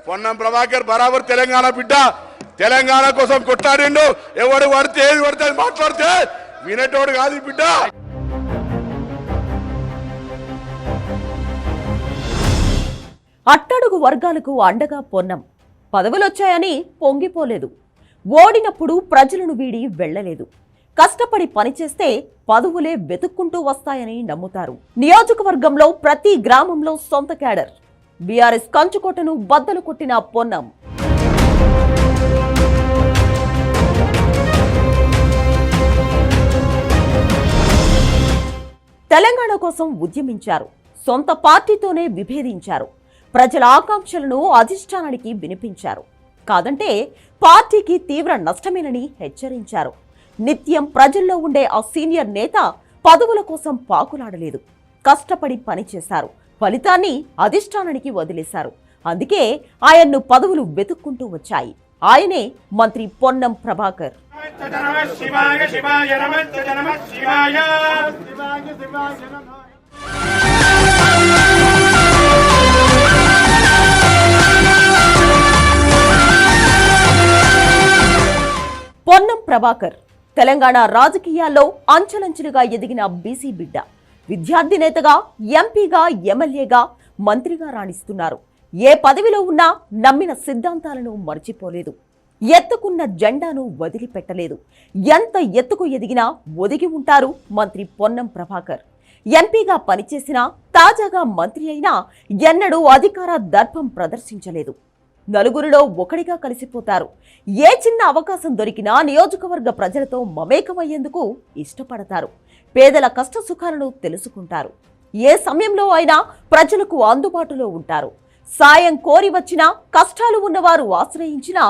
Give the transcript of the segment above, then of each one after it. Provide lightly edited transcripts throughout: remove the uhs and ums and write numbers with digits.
పొన్నం ప్రభాకర్ బరాబర్ తెలంగాణ బిడ్డ, తెలంగాణ కోసం కొట్లాడిండు. ఎవడు పడితే ఏది పడితే మాట్లాడితే వినేటోడు కాదు ఈ బిడ్డ. అట్టడుగు వర్గాలకు అండగా పొన్నం. పదవులొచ్చాయని పొంగిపోలేదు. ఓడినప్పుడు ప్రజలను వీడి వెళ్లలేదు. కష్టపడి పనిచేస్తే పదవులే వెతుక్కుంటూ వస్తాయని నమ్ముతారు. నియోజకవర్గంలో ప్రతి గ్రామంలో సొంత క్యాడర్. బీఆర్ఎస్ కంచుకోటను బద్దలు కొట్టిన పొన్నం. తెలంగాణ కోసం ఉద్యమించారు. సొంత పార్టీతోనే విభేదించారు. ప్రజల ఆకాంక్షలను అధిష్టానానికి వినిపించారు. కాదంటే పార్టీకి తీవ్ర నష్టమేనని హెచ్చరించారు. నిత్యం ప్రజల్లో ఉండే ఆ సీనియర్ నేత పదవుల కోసం పాకులాడలేదు. కష్టపడి పనిచేశారు. ఫలితాన్ని అధిష్టానానికి వదిలేశారు. అందుకే ఆయన్ను పదవులు వెతుక్కుంటూ వచ్చాయి. ఆయనే మంత్రి పొన్నం ప్రభాకర్. పొన్నం ప్రభాకర్ తెలంగాణ రాజకీయాల్లో అంచెలంచెలుగా ఎదిగిన బీసీ బిడ్డ. విద్యార్థి నేతగా, ఎంపీగా, ఎమ్మెల్యేగా, మంత్రిగా రాణిస్తున్నారు. ఏ పదవిలో ఉన్నా నమ్మిన సిద్ధాంతాలను మర్చిపోలేదు. ఎత్తుకున్న జెండాను వదిలిపెట్టలేదు. ఎంత ఎత్తుకు ఎదిగినా ఒదిగి ఉంటారు మంత్రి పొన్నం ప్రభాకర్. ఎంపీగా పనిచేసినా, తాజాగా మంత్రి అయినా ఎన్నడూ అధికార దర్పం ప్రదర్శించలేదు. నలుగురిలో ఒకటిగా కలిసిపోతారు. ఏ చిన్న అవకాశం దొరికినా నియోజకవర్గ ప్రజలతో మమేకమయ్యేందుకు ఇష్టపడతారు. పేదల కష్ట సుఖాలను తెలుసుకుంటారు. ఏ సమయంలో అయినా ప్రజలకు అందుబాటులో ఉంటారు. సాయం కోరి వచ్చినా, కష్టాలు ఉన్నవారు ఆశ్రయించినా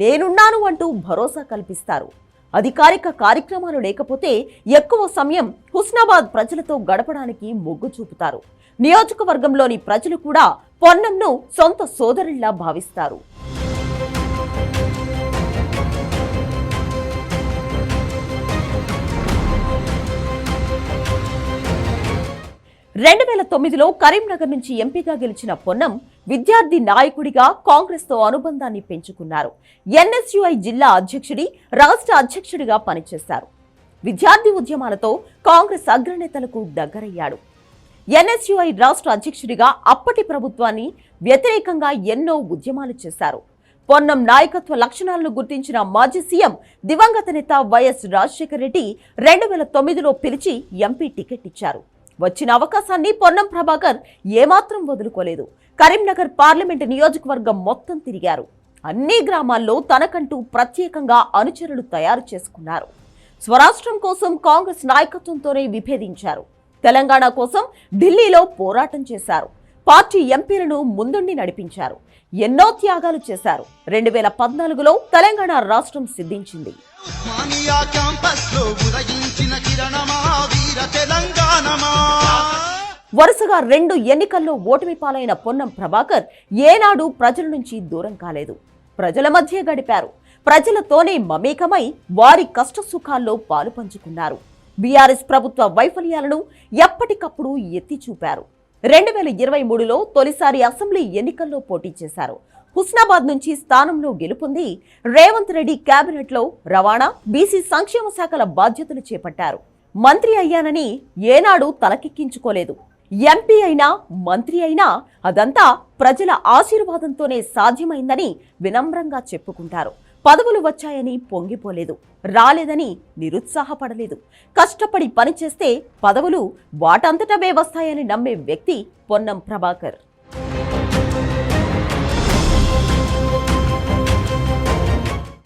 నేనున్నాను అంటూ భరోసా కల్పిస్తారు. అధికారిక కార్యక్రమాలు లేకపోతే ఎక్కువ సమయం హుస్నాబాద్ ప్రజలతో గడపడానికి మొగ్గు చూపుతారు. నియోజకవర్గంలోని ప్రజలు కూడా పొన్నంను సొంత సోదరుల్లా భావిస్తారు. 2009లో కరీంనగర్ నుంచి ఎంపీగా గెలిచిన పొన్నం విద్యార్థి నాయకుడిగా కాంగ్రెస్తో అనుబంధాన్ని పెంచుకున్నారు. ఎన్ఎస్యుఐ జిల్లా అధ్యక్షుడి, రాష్ట్ర అధ్యక్షుడిగా పనిచేశారు. విద్యార్థి ఉద్యమాలతో కాంగ్రెస్ అగ్రనేతలకు దగ్గరయ్యాడు. ఎన్ఎస్యుఐ రాష్ట్ర అధ్యక్షుడిగా అప్పటి ప్రభుత్వాన్ని వ్యతిరేకంగా ఎన్నో ఉద్యమాలు చేశారు. పొన్నం నాయకత్వ లక్షణాలను గుర్తించిన మాజీ సీఎం దివంగత నేత వైఎస్ రాజశేఖర రెడ్డి 2009లో పిలిచి ఎంపీ టికెట్ ఇచ్చారు. వచ్చిన అవకాశాన్ని పొన్నం ప్రభాకర్ ఏమాత్రం వదులుకోలేదు. కరీంనగర్ పార్లమెంటు నియోజకవర్గం మొత్తం తిరిగారు. అన్ని గ్రామాల్లో తనకంటూ ప్రత్యేకంగా అనుచరులు తయారు చేసుకున్నారు. స్వరాష్ట్రం కోసం కాంగ్రెస్ నాయకత్వంతోనే విభేదించారు. తెలంగాణ కోసం ఢిల్లీలో పోరాటం చేశారు. పార్టీ ఎంపీలను ముందుండి నడిపించారు. ఎన్నో త్యాగాలు చేశారు. 2014లో తెలంగాణ రాష్ట్రం సిద్ధించింది. వరుసగా 2 ఎన్నికల్లో ఓటమి పాలైన పొన్నం ప్రభాకర్ ఏనాడు ప్రజల నుంచి దూరం కాలేదు. ప్రజల మధ్య గడిపారు. ప్రజలతోనే మమేకమై వారి కష్ట సుఖాల్లో పాలు పంచుకున్నారు. బీఆర్ఎస్ ప్రభుత్వ వైఫల్యాలను ఎప్పటికప్పుడు ఎత్తి చూపారు. 2023లో తొలిసారి అసెంబ్లీ ఎన్నికల్లో పోటీ చేశారు. హుస్నాబాద్ నుంచి స్థానంలో గెలుపొంది రేవంత్ రెడ్డి కేబినెట్లో రవాణా, బీసీ సంక్షేమ శాఖల బాధ్యతలు చేపట్టారు. మంత్రి అయ్యానని ఏనాడు తలకెక్కించుకోలేదు. ఎంపీ అయినా, మంత్రి అయినా అదంతా ప్రజల ఆశీర్వాదంతోనే సాధ్యమైందని వినమ్రంగా చెప్పుకుంటారు. పదవులు వచ్చాయని పొంగిపోలేదు. రాలేదని నిరుత్సాహపడలేదు. కష్టపడి పనిచేస్తే పదవులు వాటంతటవే వస్తాయని నమ్మే వ్యక్తి పొన్నం ప్రభాకర్.